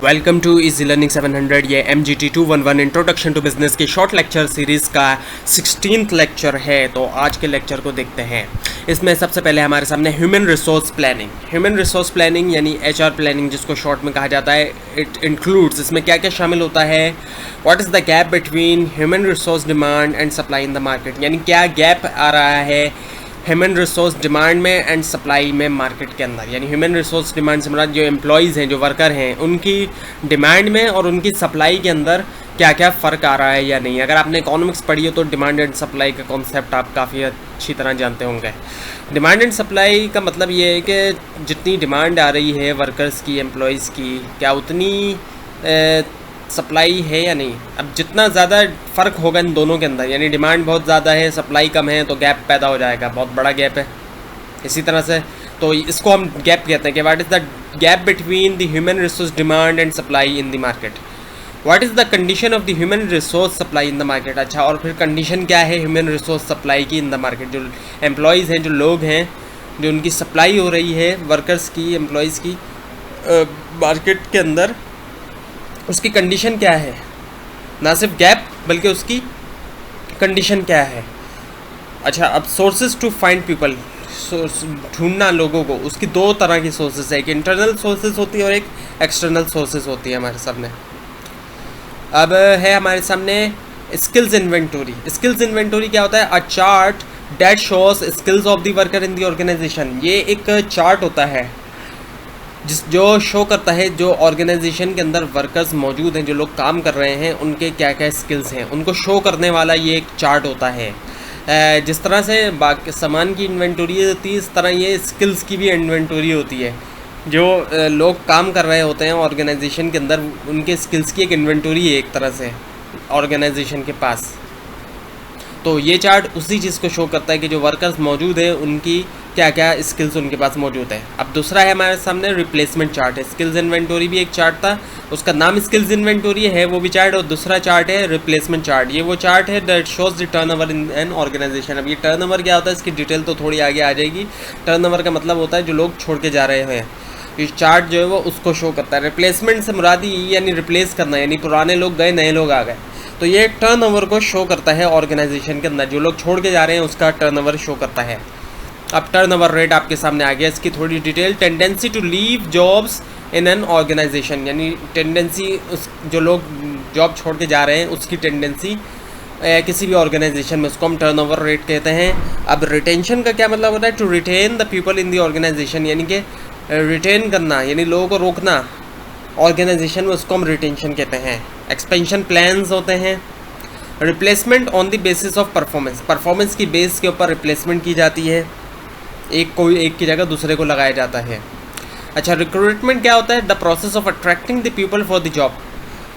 Welcome to easy learning 700। ये MGT 211 introduction to business की short lecture series का 16th lecture है। तो आज के लेक्चर को देखते हैं। इसमें सबसे पहले हमारे सामने human resource planning. Human resource planning यानी HR प्लानिंग जिसको शॉर्ट में कहा जाता है। इट इंक्लूड्स, इसमें क्या क्या शामिल होता है। What is the gap between human resource demand and supply in the market, यानी क्या गैप आ रहा है ह्यूमन रिसोर्स डिमांड में एंड सप्लाई में मार्केट के अंदर। यानी ह्यूमन रिसोर्स डिमांड से मुराद जो एम्प्लॉयज़ हैं, जो वर्कर हैं, उनकी डिमांड में और उनकी सप्लाई के अंदर क्या क्या फ़र्क आ रहा है या नहीं। अगर आपने इकोनॉमिक्स पढ़ी हो तो डिमांड एंड सप्लाई का कॉन्सेप्ट आप काफ़ी अच्छी तरह जानते होंगे। डिमांड एंड सप्लाई का मतलब ये है कि जितनी डिमांड आ रही है वर्कर्स की, एम्प्लॉयज़ की, क्या उतनी सप्लाई है या नहीं। अब जितना ज़्यादा फ़र्क होगा इन दोनों के अंदर, यानी डिमांड बहुत ज़्यादा है, सप्लाई कम है, तो गैप पैदा हो जाएगा, बहुत बड़ा गैप है। इसी तरह से तो इसको हम गैप कहते हैं कि what is the gap between the human resource demand and supply in the market. What is the condition of the human resource supply in the market. अच्छा, और फिर कंडीशन क्या है ह्यूमन रिसोर्स सप्लाई की in the market. जो employees हैं, जो लोग हैं, जो उनकी सप्लाई हो रही है वर्कर्स की, एम्प्लॉयज़ की मार्केट के अंदर, उसकी कंडीशन क्या है। ना सिर्फ गैप बल्कि उसकी कंडीशन क्या है। अच्छा, अब सोर्सेज टू फाइंड पीपल, ढूंढना लोगों को, उसकी दो तरह की सोर्सेज है। एक इंटरनल सोर्सेज होती है और एक एक्सटर्नल सोर्सेज होती है हमारे सामने। अब है हमारे सामने स्किल्स इन्वेंटोरी। स्किल्स इन्वेंटोरी क्या होता है? A chart that shows skills of the worker in the organisation. ये एक चार्ट होता है जो शो करता है जो ऑर्गेनाइजेशन के अंदर वर्कर्स मौजूद हैं, जो लोग काम कर रहे हैं, उनके क्या क्या स्किल्स हैं, उनको शो करने वाला ये एक चार्ट होता है। जिस तरह से बाकी सामान की इन्वेंटोरी होती है, इस तरह ये स्किल्स की भी इन्वेंटोरी होती है। जो लोग काम कर रहे होते हैं ऑर्गेनाइजेशन के अंदर, उनके स्किल्स की एक इन्वेंटोरी है एक तरह से ऑर्गेनाइजेशन के पास। तो ये चार्ट उसी चीज़ को शो करता है कि जो वर्कर्स मौजूद हैं उनकी क्या क्या स्किल्स उनके पास मौजूद है। अब दूसरा है हमारे सामने रिप्लेसमेंट चार्ट है। स्किल्स इन्वेंटोरी भी एक चार्ट था, उसका नाम स्किल्स इन्वेंटोरी है, वो भी चार्ट। और दूसरा चार्ट है रिप्लेसमेंट चार्ट। ये वो चार्ट है that shows the turnover in an organisation. अब ये टर्नओवर क्या होता है, इसकी डिटेल तो थोड़ी आगे आ जाएगी। टर्नओवर का मतलब होता है जो लोग छोड़ के जा रहे हैं। ये चार्ट जो है वो उसको शो करता है। रिप्लेसमेंट से मुरादी यानी रिप्लेस करना, यानी पुराने लोग गए, नए लोग आ गए। तो ये टर्नओवर को शो करता है ऑर्गेनाइजेशन के अंदर, जो लोग छोड़ के जा रहे हैं उसका टर्नओवर शो करता है। अब टर्नओवर रेट आपके सामने आ गया, इसकी थोड़ी detail. Tendency to leave jobs in an organisation, यानी टेंडेंसी, उस जो लोग जॉब छोड़ के जा रहे हैं उसकी टेंडेंसी किसी भी ऑर्गेनाइजेशन में, उसको हम टर्नओवर रेट कहते हैं। अब रिटेंशन का क्या मतलब होता है? To retain the people in the organisation, यानी कि रिटेन करना, यानी लोगों को रोकना ऑर्गेनाइजेशन में, उसको हम रिटेंशन कहते हैं। एक्सपेंशन प्लान्स होते हैं। Replacement on the basis of performance, performance की बेस के ऊपर रिप्लेसमेंट की जाती है, एक की जगह दूसरे को लगाया जाता है। अच्छा, रिक्रूटमेंट क्या होता है? The process of attracting the people for the job,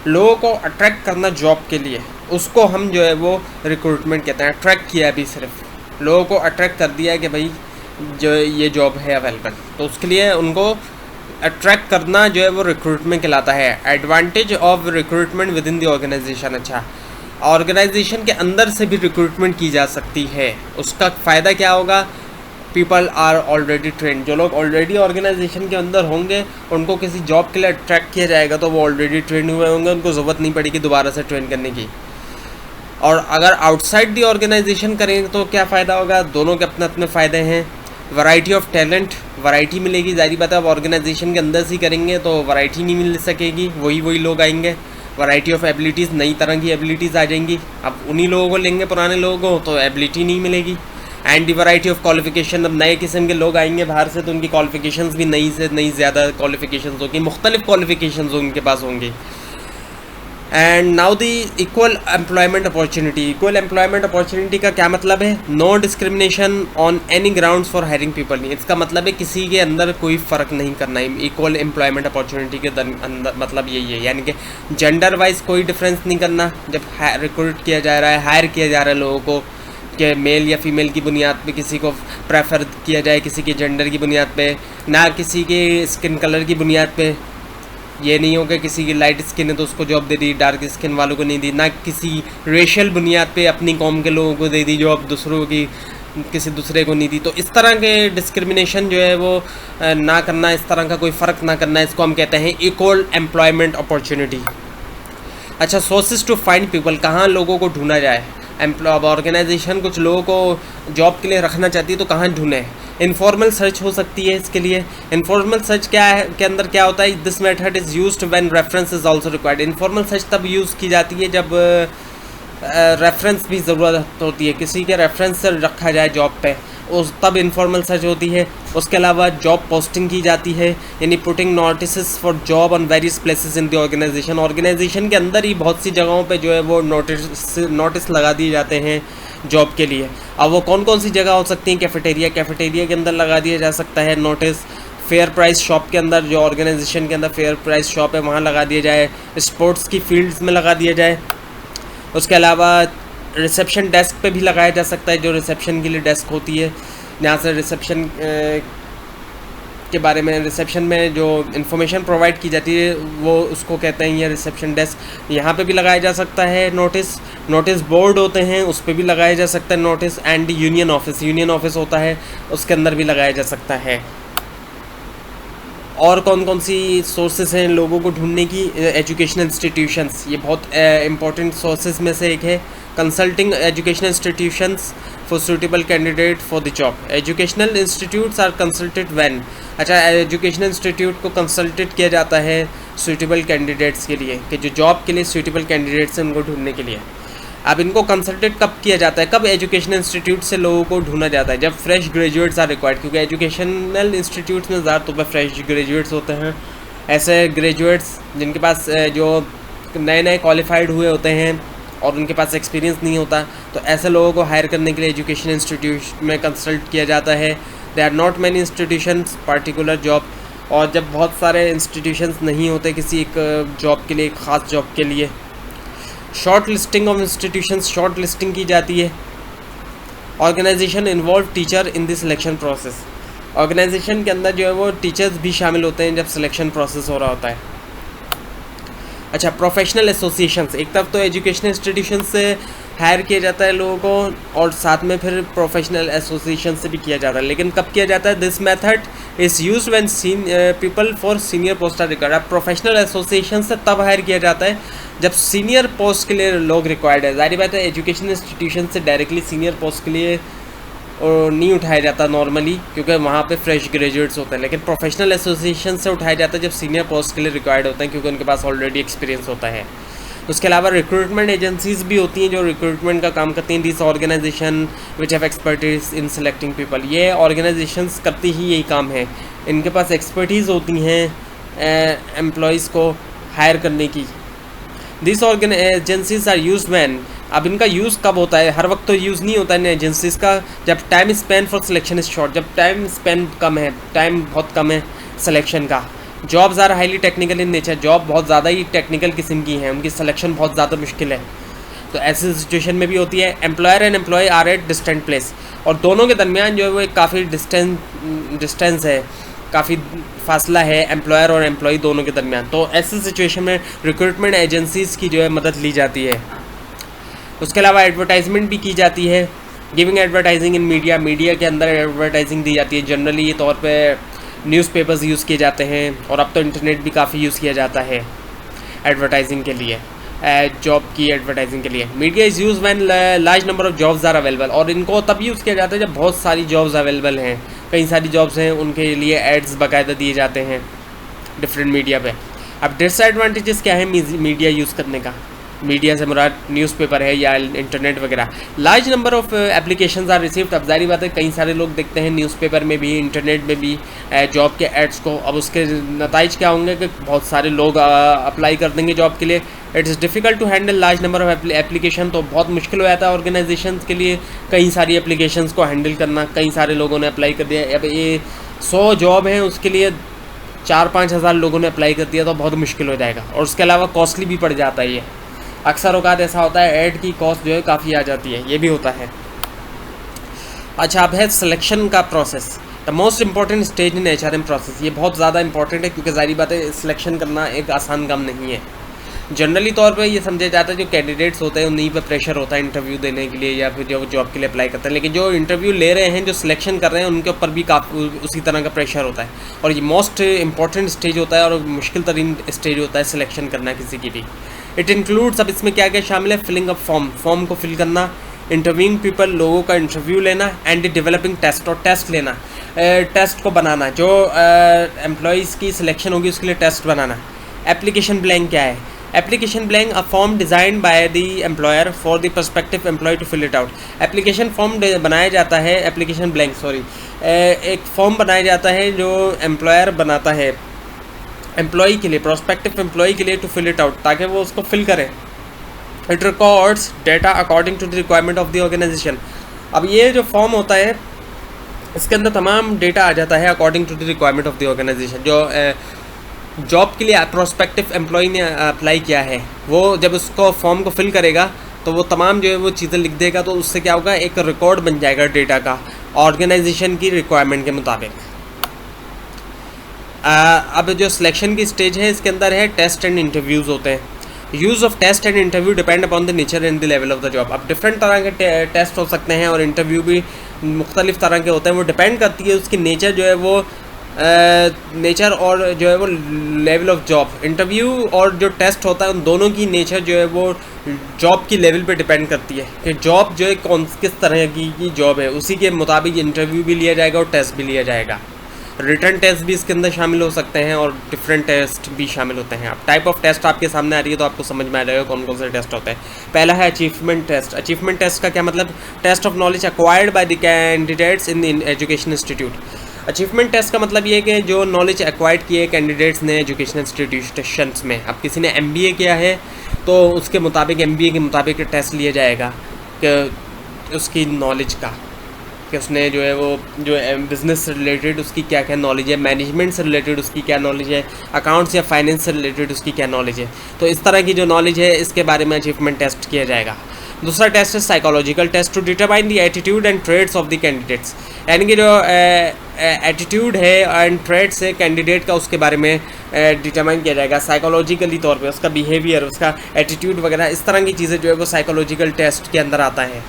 लोगों को अट्रैक्ट करना जॉब के लिए, उसको हम जो है वो रिक्रूटमेंट कहते हैं। अट्रैक्ट किया अभी, सिर्फ लोगों को अट्रैक्ट कर दिया कि भाई जो ये जॉब है अवेलेबल, तो उसके लिए उनको अट्रैक्ट करना जो है वो रिक्रूटमेंट कहलाता है। Advantage of recruitment within the organisation. अच्छा, ऑर्गेनाइजेशन के अंदर से भी रिक्रूटमेंट की जा सकती है, उसका फ़ायदा क्या होगा? पीपल आर ऑलरेडी ट्रेंड, जो लोग ऑलरेडी ऑर्गेनाइजेशन के अंदर होंगे उनको किसी जॉब के लिए अट्रैक्ट किया जाएगा तो वो ऑलरेडी ट्रेंड हुए होंगे, उनको ज़रूरत नहीं पड़ेगी दोबारा से ट्रेन करने की। और अगर आउटसाइड दी ऑर्गेनाइजेशन करेंगे तो क्या फ़ायदा होगा? दोनों के अपने अपने फ़ायदे हैं। वैरायटी ऑफ टैलेंट, वैरायटी मिलेगी। जारी बात है, अब ऑर्गेनाइजेशन के अंदर से करेंगे तो वैरायटी नहीं मिल सकेगी, वही लोग आएंगे। वैरायटी ऑफ एबिलिटीज़, नई तरह की एबिलिटीज़ आ जाएंगी। अब उन्हीं लोगों को लेंगे, पुराने लोगों को, तो एबिलिटी नहीं मिलेगी। And the variety of qualification, अब नए किस्म के लोग आएंगे बाहर से तो उनकी क्वालिफिकेशंस भी नई से नई ज़्यादा क्वालिफिकेशंस होंगी, मुख्तलिफ क्वालिफिकेशंस उनके पास होंगी। And now the equal employment opportunity. Equal employment opportunity का क्या मतलब है? No discrimination on any grounds for hiring people. इसका मतलब है किसी के अंदर कोई फ़र्क नहीं करना। इक्वल एम्प्लॉयमेंट अपॉर्चुनिटी के अंदर मतलब यही है, यानी कि जेंडर वाइज कोई डिफरेंस नहीं करना। जब रिक्रूट किया जा रहा है, हायर किया जा रहा है लोगों को, कि मेल या फीमेल की बुनियाद पे किसी को प्रेफर किया जाए, किसी के जेंडर की बुनियाद पे, ना किसी के स्किन कलर की बुनियाद पे। ये नहीं हो कि किसी की लाइट स्किन है तो उसको जॉब दे दी, डार्क स्किन वालों को नहीं दी, ना किसी रेशियल बुनियाद पे अपनी कौम के लोगों को दे दी जॉब, दूसरों की किसी दूसरे को नहीं दी। तो इस तरह के डिस्क्रिमिनेशन जो है वो ना करना, इस तरह का कोई फ़र्क ना करना, इसको हम कहते हैं इक्वल एम्प्लॉयमेंट अपॉर्चुनिटी। अच्छा, सोर्सेज टू फाइंड पीपल, कहाँ लोगों को ढूंढा जाए। ऑर्गेनाइजेशन कुछ लोगों को जॉब के लिए रखना चाहती है तो कहाँ ढूंढें। इनफॉर्मल सर्च हो सकती है इसके लिए। इनफॉर्मल सर्च क्या है, के अंदर क्या होता है, this method is used when reference is also required. Informal search तब यूज़ की जाती है जब रेफरेंस भी ज़रूरत होती है, किसी के रेफरेंस से रखा जाए जॉब पे, उस तब इनफॉर्मल सर्च होती है। उसके अलावा जॉब पोस्टिंग की जाती है, यानी putting notice for job on various places in the organisation. Organisation के अंदर ही बहुत सी जगहों पे जो है वो नोटिस लगा दिए जाते हैं जॉब के लिए। अब वो कौन कौन सी जगह हो सकती हैं, कैफेटेरिया के अंदर लगा दिया जा सकता है नोटिस। फेयर प्राइस शॉप के अंदर, जो ऑर्गेनाइजेशन के अंदर फेयर प्राइस शॉप है वहाँ लगा दिया जाए। स्पोर्ट्स की फील्ड्स में लगा दिया जाए। उसके अलावा रिसेप्शन डेस्क पे भी लगाया जा सकता है, जो रिसेप्शन के लिए डेस्क होती है, जहाँ से रिसेप्शन के बारे में, रिसेप्शन में जो इन्फॉर्मेशन प्रोवाइड की जाती है वो उसको कहते हैं ये रिसेप्शन डेस्क। यहाँ पे भी लगाया जा सकता है नोटिस बोर्ड होते हैं उस पर भी लगाया जा सकता है नोटिस। एंड यूनियन ऑफिस होता है उसके अंदर भी लगाया जा सकता है। और कौन कौन सी सोर्सेज हैं लोगों को ढूंढने की, एजुकेशनल इंस्टीट्यूशंस, ये बहुत इंपॉर्टेंट सोर्सेज में से एक है। Consulting educational institutions for suitable candidate for the job. Educational institutes are consulted when, अच्छा एजुकेशनल इंस्टीट्यूट को कंसल्टेड किया जाता है सूटेबल कैंडिडेट्स के लिए, कि जो जॉब के लिए सूटेबल कैंडिडेट्स हैं उनको ढूंढने के लिए। अब इनको कंसल्टेड कब किया जाता है, कब एजुकेशनल इंस्टीट्यूट से लोगों को ढूंढा जाता है, जब फ्रेश ग्रेजुएट्स आर रिक्वायर्ड, क्योंकि एजुकेशनल इंस्टीट्यूट्स में ज़्यादातर तो फ्रेश ग्रेजुएट्स होते हैं। ऐसे ग्रेजुएट्स जिनके पास जो नए क्वालिफाइड हुए होते हैं और उनके पास एक्सपीरियंस नहीं होता, तो ऐसे लोगों को हायर करने के लिए एजुकेशन इंस्टीट्यूट में कंसल्ट किया जाता है। They are not many institutions particular job, और जब बहुत सारे इंस्टीट्यूशंस नहीं होते किसी एक जॉब के लिए, एक ख़ास जॉब के लिए। Short listing of institutions, short listing की जाती है। Organisation involve teacher in the selection process, organisation के अंदर जो है वो टीचर्स भी शामिल होते हैं जब सिलेक्शन प्रोसेस हो रहा होता है। अच्छा, प्रोफेशनल एसोसिएशंस, एक तरफ तो एजुकेशनल इंस्टीट्यूशन से हायर किया जाता है लोगों को और साथ में फिर प्रोफेशनल एसोसिएशन से भी किया जाता है, लेकिन कब किया जाता है, this method is use when people for senior post are required. अब प्रोफेशनल एसोसिएशन से तब हायर किया जाता है जब सीनियर पोस्ट के लिए लोग रिक्वायर्ड है। जाहिर बात है एजुकेशन इंस्टीट्यूशन से डायरेक्टली सीनियर पोस्ट के लिए नहीं उठाया जाता नॉर्मली, क्योंकि वहाँ पे फ्रेश ग्रेजुएट्स होते हैं, लेकिन प्रोफेशनल एसोसिएशन से उठाया जाता है जब सीनियर पोस्ट के लिए रिक्वायर्ड होते हैं, क्योंकि उनके पास ऑलरेडी एक्सपीरियंस होता है। उसके अलावा रिक्रूटमेंट एजेंसीज भी होती हैं जो रिक्रूटमेंट का काम करती हैं। This organisation which have expertise in selecting people, ये ऑर्गेनाइजेशंस करती ही यही काम है, इनके पास एक्सपर्टीज़ होती हैं एम्प्लॉयज़ को हायर करने की। This agencies are use when, अब इनका यूज़ कब होता है, हर वक्त तो यूज़ नहीं होता इन एजेंसीज़ का, जब time span for selection is short, जब टाइम स्पेन कम है, टाइम बहुत कम है सिलेक्शन का। Jobs are highly technical in nature, job बहुत ज़्यादा ही टेक्निकल किस्म की हैं, उनकी सिलेक्शन बहुत ज़्यादा मुश्किल है, तो ऐसी सिचुएशन में भी होती है। Employer and employee are at distant place, और दोनों के दरमियान जो है वो एक काफ़ी डिस्टेंस है, काफ़ी फासला है एम्प्लॉयर और एम्प्लॉय दोनों के दरमियान, तो ऐसी सिचुएशन में रिक्रूटमेंट एजेंसीज़ की जो है मदद ली जाती है। उसके अलावा एडवर्टाइजमेंट भी की जाती है, गिविंग एडवर्टाइजिंग इन मीडिया के अंदर एडवर्टाइजिंग दी जाती है। जनरली ये तौर पे न्यूज़पेपर्स यूज़ किए जाते हैं, और अब तो इंटरनेट भी काफ़ी यूज़ किया जाता है एडवर्टाइजिंग के लिए, जॉब की एडवर्टाइजिंग के लिए। Media is use when large number of jobs are available, और इनको तब यूज़ किया जाता है जब बहुत सारी जॉब्स अवेलेबल हैं, कई सारी जॉब्स हैं, उनके लिए एड्स बाकायदा दिए जाते हैं डिफरेंट मीडिया पे। अब डिसएडवांटेजेस क्या है मीडिया यूज़ करने का, मीडिया से मुराद न्यूज़पेपर है या इंटरनेट वगैरह। Large number of applications are received, अब जारी बात है कई सारे लोग देखते हैं न्यूज़पेपर में भी, इंटरनेट में भी जॉब के एड्स को। अब उसके नताइज क्या होंगे कि बहुत सारे लोग अप्लाई कर देंगे जॉब के लिए। It is difficult to handle large number of application, तो बहुत मुश्किल हो जाता है ऑर्गेनाइजेशन के लिए कई सारी एप्लीकेशंस को हैंडल करना। कई सारे लोगों ने अप्लाई कर दिया, अब ये 100 जॉब हैं उसके लिए 4-5 हज़ार लोगों ने अप्लाई कर दिया, तो बहुत मुश्किल हो जाएगा, और उसके अलावा कॉस्टली भी पड़ जाता है। ये अक्सर औकात ऐसा होता है ऐड की कॉस्ट जो है काफ़ी आ जाती है, ये भी होता है। अच्छा, अब है सिलेक्शन का process, the most important stage in HRM process. ये बहुत ज़्यादा इंपॉर्टेंट है, क्योंकि जाहिर बात है सिलेक्शन करना एक आसान काम नहीं है। जनरली तौर पे ये समझा जाता है जो कैंडिडेट्स होते हैं उन्हीं पे प्रेशर होता है इंटरव्यू देने के लिए या फिर जो जॉब के लिए अप्लाई करते हैं, लेकिन जो इंटरव्यू ले रहे हैं, जो सिलेक्शन कर रहे हैं, उनके ऊपर भी काफ़ी उसी तरह का प्रेशर होता है। और ये मोस्ट इंपॉर्टेंट स्टेज होता है और मुश्किल तरीन स्टेज होता है सिलेक्शन करना किसी की भी। इट इंक्लूड्स, अब इसमें क्या क्या शामिल है, फिलिंग अप फॉर्म को फिल करना, इंटरव्यूइंग पीपल, लोगों का इंटरव्यू लेना, एंड डेवलपिंग टेस्ट, और टेस्ट लेना, टेस्ट को बनाना, जो एम्प्लॉयज़ की सिलेक्शन होगी उसके लिए टेस्ट बनाना। एप्लीकेशन ब्लैंक क्या है? Application blank a form design by the employer for the perspective employee to fill it out. Application form बनाया जाता है, एप्लीकेशन ब्लैंक सॉरी, एक फॉर्म बनाया जाता है जो एम्प्लॉयर बनाता है एम्प्लॉय के लिए, प्रोस्पेक्टिव एम्प्लॉय के लिए, टू फिल इट आउट, ताकि वो उसको फिल करें। It records data according to the requirement of the organisation. अब ये जो फॉर्म होता है इसके अंदर तमाम डेटा आ जाता है according to the requirement of the organisation. जो जॉब के लिए प्रोस्पेक्टिव एम्प्लॉय ने अप्लाई किया है, वो जब उसको फॉर्म को फिल करेगा तो वो तमाम जो है वो चीज़ें लिख देगा, तो उससे क्या होगा, एक रिकॉर्ड बन जाएगा डेटा का ऑर्गेनाइजेशन की रिक्वायरमेंट के मुताबिक। अब जो सिलेक्शन की स्टेज है इसके अंदर है टेस्ट एंड इंटरव्यूज़ होते हैं। Use of test and interview depend upon the nature and the level of the job. अब डिफरेंट तरह के टेस्ट हो सकते हैं और इंटरव्यू भी मुख्तलिफ तरह के होते हैं, वो डिपेंड करती है उसकी नेचर जो है वो नेचर और जो है वो लेवल ऑफ जॉब। इंटरव्यू और जो टेस्ट होता है उन दोनों की नेचर जो है वो जॉब की लेवल पे डिपेंड करती है कि जॉब जो है किस तरह की जॉब है, उसी के मुताबिक इंटरव्यू भी लिया जाएगा और टेस्ट भी लिया जाएगा। रिटर्न टेस्ट भी इसके अंदर शामिल हो सकते हैं और डिफरेंट टेस्ट भी शामिल होते हैं। अब टाइप ऑफ टेस्ट आपके सामने आ रही है तो आपको समझ में आ जाएगा कौन कौन से टेस्ट होते हैं। पहला है अचीवमेंट टेस्ट। अचीवमेंट टेस्ट का क्या मतलब, test of knowledge acquired by the candidates in education institute. Achievement test का मतलब ये है कि जो नॉलेज एक्वायर्ड किए कैंडिडेट्स ने एजुकेशन इंस्टीट्यूशंस में। अब किसी ने MBA किया है तो उसके मुताबिक MBA के मुताबिक टेस्ट लिया जाएगा कि उसकी नॉलेज का, कि उसने जो है वो जो बिज़नेस से रिलेटेड उसकी क्या क्या नॉलेज है, मैनेजमेंट से रिलेटेड उसकी क्या नॉलेज है, अकाउंट्स या फाइनेंस से रिलेटेड उसकी क्या नॉलेज है। तो इस तरह की जो नॉलेज है इसके बारे में अचीवमेंट टेस्ट किया जाएगा। दूसरा टेस्ट है psychological test to determine the attitude and traits of the candidates. यानी कि जो एटीट्यूड है एंड ट्रेड्स है कैंडिडेट का, उसके बारे में डिटरमाइन किया जाएगा साइकोलॉजिकली तौर पे, उसका बिहेवियर, उसका एटीट्यूड वगैरह, इस तरह की चीज़ें जो है वो साइकोलॉजिकल टेस्ट के अंदर आता है।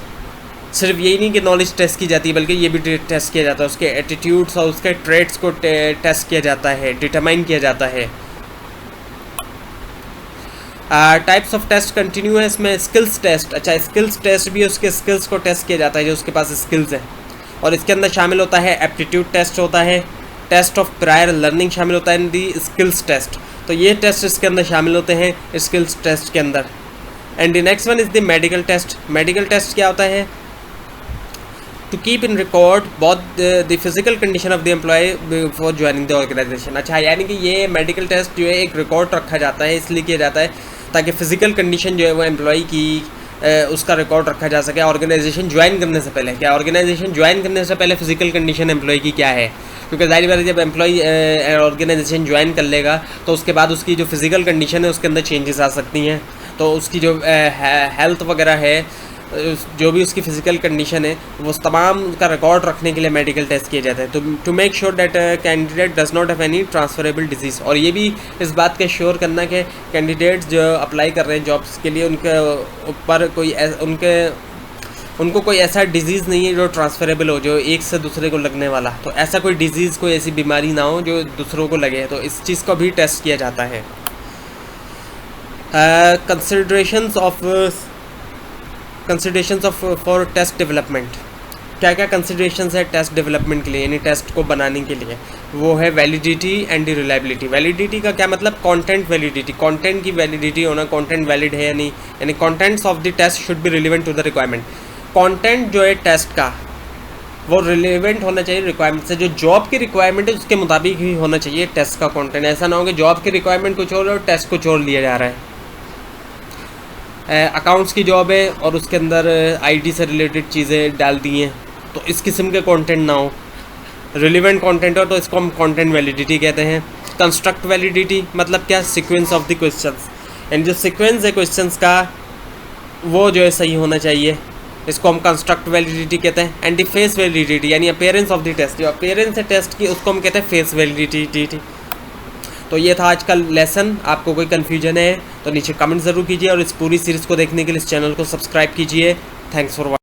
सिर्फ यही नहीं कि नॉलेज टेस्ट की जाती है बल्कि ये भी टेस्ट किया जाता है, उसके एटीट्यूड्स और उसके ट्रेड्स को टेस्ट किया जाता है, डिटरमाइन किया जाता है। टाइप्स ऑफ टेस्ट कंटिन्यू है इसमें। स्किल्स टेस्ट, अच्छा स्किल्स टेस्ट भी उसके स्किल्स को टेस्ट किया जाता है जो उसके पास स्किल्स हैं, और इसके अंदर शामिल होता है एप्टीट्यूड टेस्ट होता है, टेस्ट ऑफ प्रायर लर्निंग शामिल होता है इन दी स्किल्स टेस्ट। तो ये टेस्ट इसके अंदर शामिल होते हैं स्किल्स टेस्ट के अंदर। And the next one is the medical test. Medical test क्या होता है, to keep in record both the physical condition of the employee before joining the organisation. अच्छा यानी कि ये मेडिकल टेस्ट जो है एक रिकॉर्ड रखा जाता है, इसलिए किया जाता है ताकि फ़िज़िकल कंडीशन जो है वो एम्प्लॉय की उसका रिकॉर्ड रखा जा सके ऑर्गेनाइजेशन ज्वाइन करने से पहले। क्या ऑर्गेनाइजेशन ज्वाइन करने से पहले फ़िज़िकल कंडीशन एम्प्लॉय की क्या है, क्योंकि ज़ाहिर बात है जब एम्प्लॉय ऑर्गेनाइजेशन ज्वाइन कर लेगा तो उसके बाद उसकी जो फ़िज़िकल कंडीशन है उसके अंदर चेंजेस आ सकती हैं। तो उसकी जो हेल्थ वगैरह है, जो भी उसकी फ़िज़िकल कंडीशन है, वो तमाम का रिकॉर्ड रखने के लिए मेडिकल टेस्ट किए जाते हैं, तो to make sure that candidate does not have any transferable disease. और ये भी इस बात का श्योर करना कि कैंडिडेट्स जो अप्लाई कर रहे हैं जॉब्स के लिए उनके ऊपर उनको कोई ऐसा डिजीज़ नहीं है जो ट्रांसफरेबल हो, जो एक से दूसरे को लगने वाला। तो ऐसा कोई डिजीज़, कोई ऐसी बीमारी ना हो जो दूसरों को लगे, तो इस चीज़ का भी टेस्ट किया जाता है। Considerations of for test development. क्या क्या कंसिडरेशंस है टेस्ट डेवलपमेंट के लिए, यानी टेस्ट को बनाने के लिए, वो है वैलिडिटी एंड रिलायबिलिटी। वैलिडिटी का क्या मतलब, कंटेंट वैलिडिटी, कंटेंट की वैलिडिटी होना, कंटेंट वैलिड है या नहीं, यानी contents of the test should be relevant to the requirement. Content जो है टेस्ट का वो रिलेवेंट होना चाहिए रिक्वायरमेंट से, जो जॉब की रिक्वायरमेंट है उसके मुताबिक ही होना चाहिए टेस्ट का कंटेंट। ऐसा ना हो कि जॉब की रिक्वायरमेंट कुछ और और टेस्ट कुछ और लिया जा रहा है। अकाउंट्स की जॉब है और उसके अंदर IT से रिलेटेड चीज़ें डाल दी हैं, तो इस किस्म के कंटेंट ना हो, रिलेवेंट कंटेंट हो, तो इसको हम कंटेंट वैलिडिटी कहते हैं। कंस्ट्रक्ट वैलिडिटी मतलब क्या, सीक्वेंस ऑफ द क्वेश्चंस, यानी जो सीक्वेंस है क्वेश्चंस का वो जो है सही होना चाहिए, इसको हम कंस्ट्रक्ट वैलिडिटी कहते हैं। एंड द फेस वैलिडिटी यानी अपीयरेंस ऑफ द टेस्ट, जो अपीयरेंस है टेस्ट की उसको हम कहते हैं फेस वैलिडिटी। तो ये था आज का लेसन। आपको कोई कन्फ्यूजन है तो नीचे कमेंट ज़रूर कीजिए और इस पूरी सीरीज़ को देखने के लिए इस चैनल को सब्सक्राइब कीजिए। Thanks for